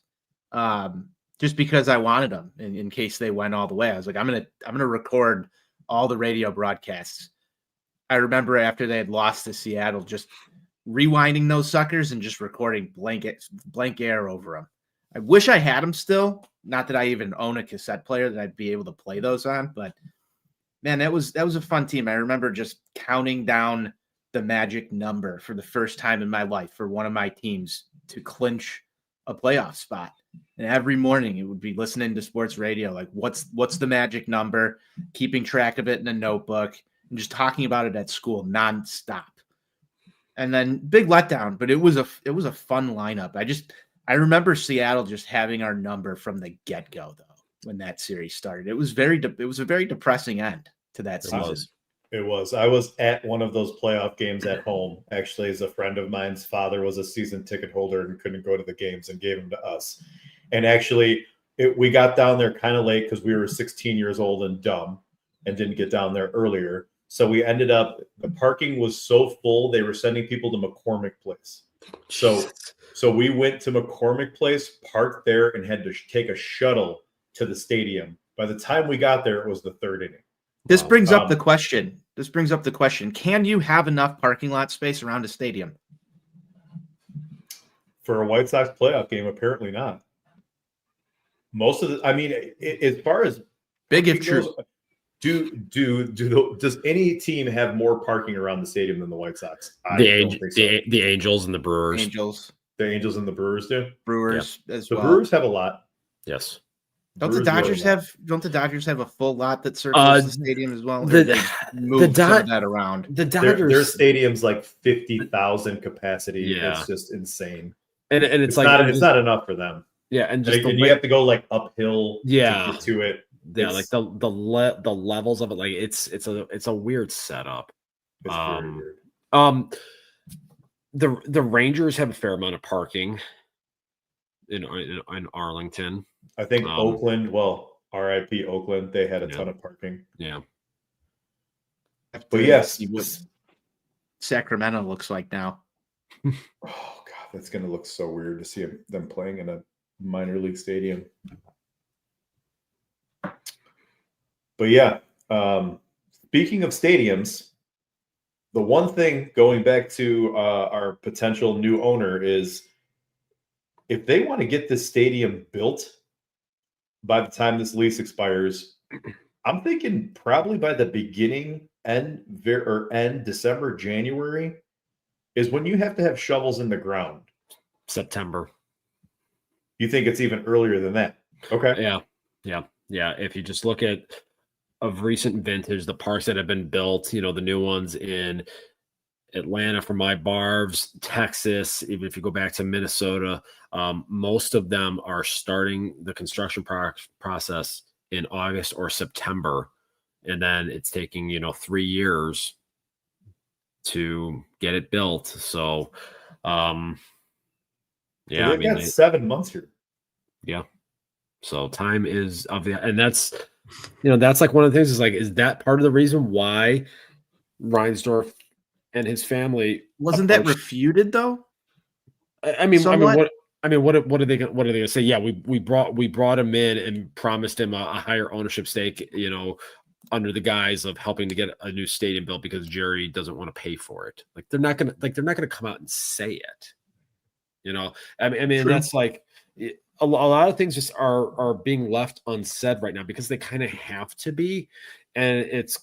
Just because I wanted them in case they went all the way. I was like, I'm gonna record all the radio broadcasts. I remember after they had lost to Seattle, just rewinding those suckers and just recording blank air over them. I wish I had them still. Not that I even own a cassette player that I'd be able to play those on, but man, that was a fun team. I remember just counting down the magic number for the first time in my life for one of my teams to clinch a playoff spot. And every morning it would be listening to sports radio, like what's the magic number, keeping track of it in a notebook, and just talking about it at school nonstop. And then big letdown, but it was a fun lineup. I remember Seattle just having our number from the get-go though when that series started. It was a very depressing end to that season. It was. I was at one of those playoff games at home. Actually, as a friend of mine's father was a season ticket holder and couldn't go to the games and gave them to us. And actually, we got down there kind of late because we were 16 years old and dumb and didn't get down there earlier. So we ended up, the parking was so full, they were sending people to McCormick Place. So we went to McCormick Place, parked there, and had to take a shuttle to the stadium. By the time we got there, it was the 3rd inning. This brings up the question. Can you have enough parking lot space around a stadium? For a White Sox playoff game, apparently not. Most of as far as big if true, does any team have more parking around the stadium than the White Sox? The Angels and the Brewers. The Angels and the Brewers do. Brewers as well. The Brewers have a lot. Yes. Don't the Dodgers have a full lot that circles the stadium as well? Or The- they moved some of that around. The Their Dodgers, stadium's like 50,000 capacity. Yeah. It's just insane. and it's like It's not enough for them. yeah, and just And you have to go like uphill Yeah. to get to it. yeah, like the levels of it, like it's a weird setup. It's very weird. The Rangers have a fair amount of parking in Arlington. I think Oakland, RIP Oakland, they had a Yeah. ton of parking. Yeah. But yes, See what Sacramento looks like now. oh god, that's gonna look so weird to see them playing in a minor league stadium. But yeah, speaking of stadiums, the one thing going back to our potential new owner is if they want to get this stadium built by the time this lease expires, I'm thinking probably by the end December, January is when you have to have shovels in the ground. September. You think it's even earlier than that? Okay. Yeah. If you just look at of recent vintage, the parks that have been built, the new ones in Atlanta for my Barbs, Texas, even if you go back to Minnesota, most of them are starting the construction process in August or September. And then it's taking, 3 years to get it built. So, So they've got 7 months here. Yeah. So time is of the, and that's like one of the things is that part of the reason why Reinsdorf and his family wasn't that refuted though? I mean, somewhat? what are they going to say? Yeah, we brought him in and promised him a higher ownership stake, under the guise of helping to get a new stadium built because Jerry doesn't want to pay for it. Like they're not going to come out and say it. I mean True. that's like a lot of things just are being left unsaid right now because they kind of have to be, and it's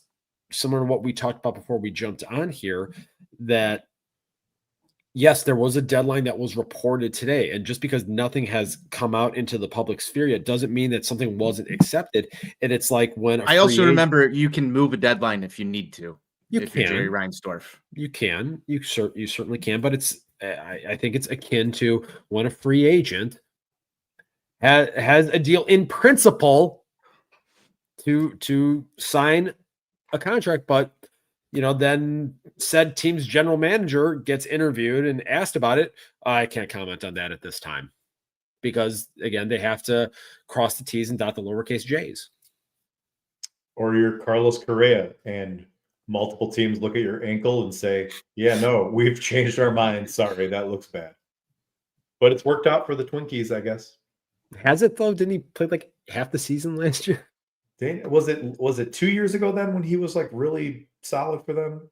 similar to what we talked about before we jumped on here, that yes, there was a deadline that was reported today, and just because nothing has come out into the public sphere yet doesn't mean that something wasn't accepted. And it's like when I also remember you can move a deadline if you need to. You're Jerry Reinsdorf. You certainly can, but it's I think it's akin to when a free agent has a deal in principle to sign a contract, but then said team's general manager gets interviewed and asked about it. I can't comment on that at this time because again, they have to cross the T's and dot the lowercase J's. Or you're Carlos Correa and multiple teams look at your ankle and say, yeah, no, we've changed our minds. Sorry, that looks bad. But it's worked out for the Twinkies, I guess. Has it though? Didn't he play like half the season last year? Was it 2 years ago then when he was like really solid for them?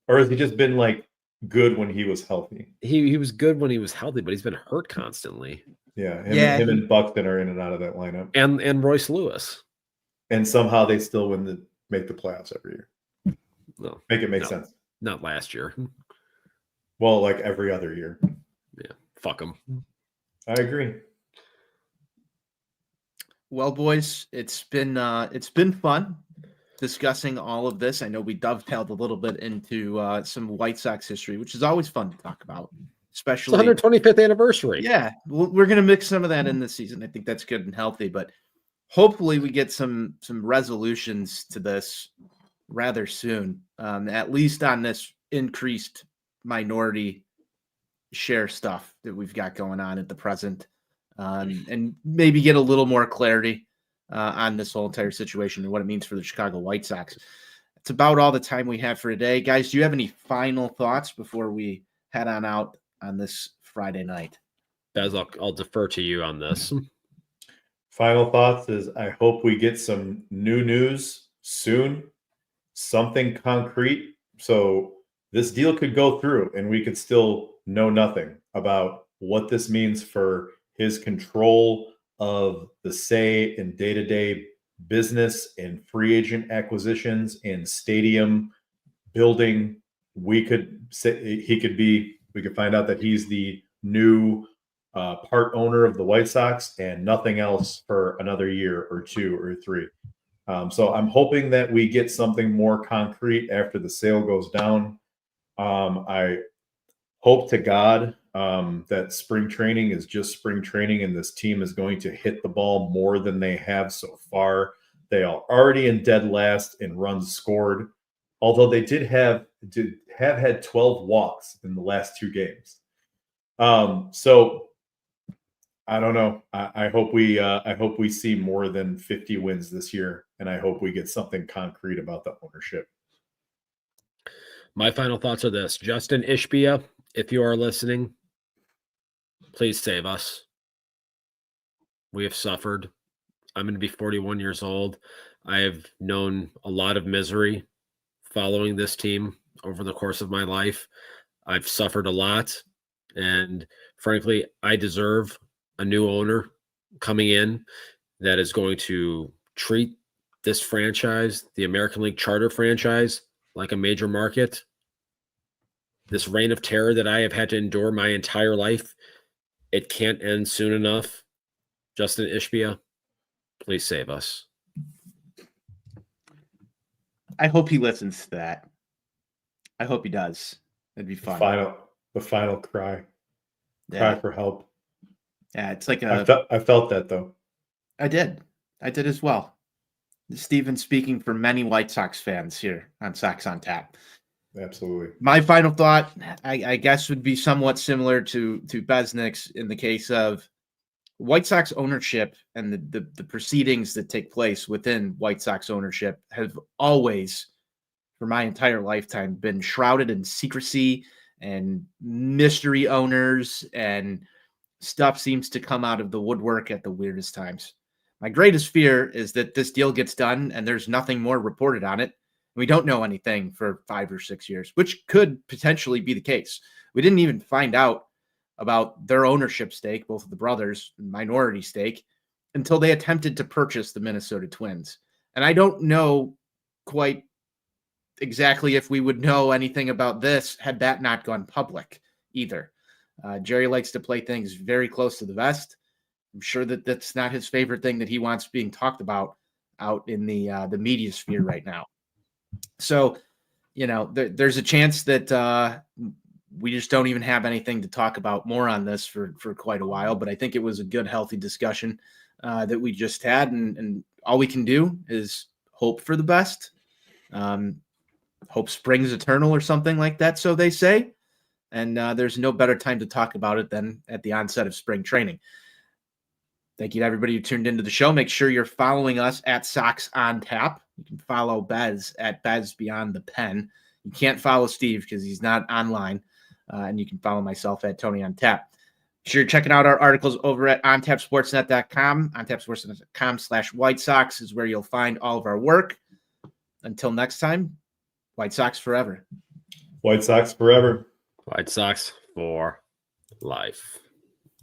Or has he just been like good when he was healthy? He was good when he was healthy, but he's been hurt constantly. Yeah, him and Buxton are in and out of that lineup. And Royce Lewis. And somehow they still make the playoffs every year. No, make it make sense. Not last year. Well, like every other year. Yeah, fuck them. I agree. Well, boys, it's been fun discussing all of this. I know we dovetailed a little bit into some White Sox history, which is always fun to talk about, especially it's 125th anniversary. Yeah, we're going to mix some of that in this season. I think that's good and healthy, but hopefully we get some resolutions to this rather soon, at least on this increased minority share stuff that we've got going on at the present, and maybe get a little more clarity on this whole entire situation and what it means for the Chicago White Sox. It's about all the time we have for today. Guys, do you have any final thoughts before we head on out on this Friday night? Bez, I'll defer to you on this. Final thoughts is I hope we get some new news soon, something concrete. So this deal could go through and we could still know nothing about what this means for his control of the say in day-to-day business and free agent acquisitions and stadium building. We could say we could find out that he's the new part owner of the White Sox and nothing else for another year or 2 or 3. So I'm hoping that we get something more concrete after the sale goes down. I hope to God that spring training is just spring training and this team is going to hit the ball more than they have so far. They are already in dead last in runs scored, although they did have had 12 walks in the last 2 games. So I don't know. I hope we see more than 50 wins this year, and I hope we get something concrete about the ownership. My final thoughts are this. Justin Ishbia, if you are listening, please save us. We have suffered. I'm going to be 41 years old. I have known a lot of misery following this team over the course of my life. I've suffered a lot, and frankly, I deserve a new owner coming in that is going to treat this franchise, the American League Charter franchise, like a major market. This reign of terror that I have had to endure my entire life, it can't end soon enough. Justin Ishbia, please save us. I hope he listens to that. I hope he does. It'd be fun. The final cry. Yeah. Cry for help. Yeah, it's like I felt that though. I did as well. Steven speaking for many White Sox fans here on Sox on Tap. Absolutely. My final thought, I guess, would be somewhat similar to Besnik's in the case of White Sox ownership and the proceedings that take place within White Sox ownership have always, for my entire lifetime, been shrouded in secrecy and mystery owners, and stuff seems to come out of the woodwork at the weirdest times. My greatest fear is that this deal gets done and there's nothing more reported on it. We don't know anything for 5 or 6 years, which could potentially be the case. We didn't even find out about their ownership stake, both of the brothers, minority stake, until they attempted to purchase the Minnesota Twins. And I don't know quite exactly if we would know anything about this had that not gone public either. Jerry likes to play things very close to the vest. I'm sure that that's not his favorite thing that he wants being talked about out in the media sphere right now. So, there's a chance that we just don't even have anything to talk about more on this for quite a while. But I think it was a good, healthy discussion that we just had. And all we can do is hope for the best. Hope springs eternal or something like that, so they say. And there's no better time to talk about it than at the onset of spring training. Thank you to everybody who tuned into the show. Make sure you're following us at Sox On Tap. You can follow Bez at Bez Beyond the Pen. You can't follow Steve because he's not online. And you can follow myself at Tony On Tap. Be sure you're checking out our articles over at ontapsportsnet.com. ontapsportsnet.com/White Sox is where you'll find all of our work. Until next time, White Sox forever. White Sox forever. White Sox for life.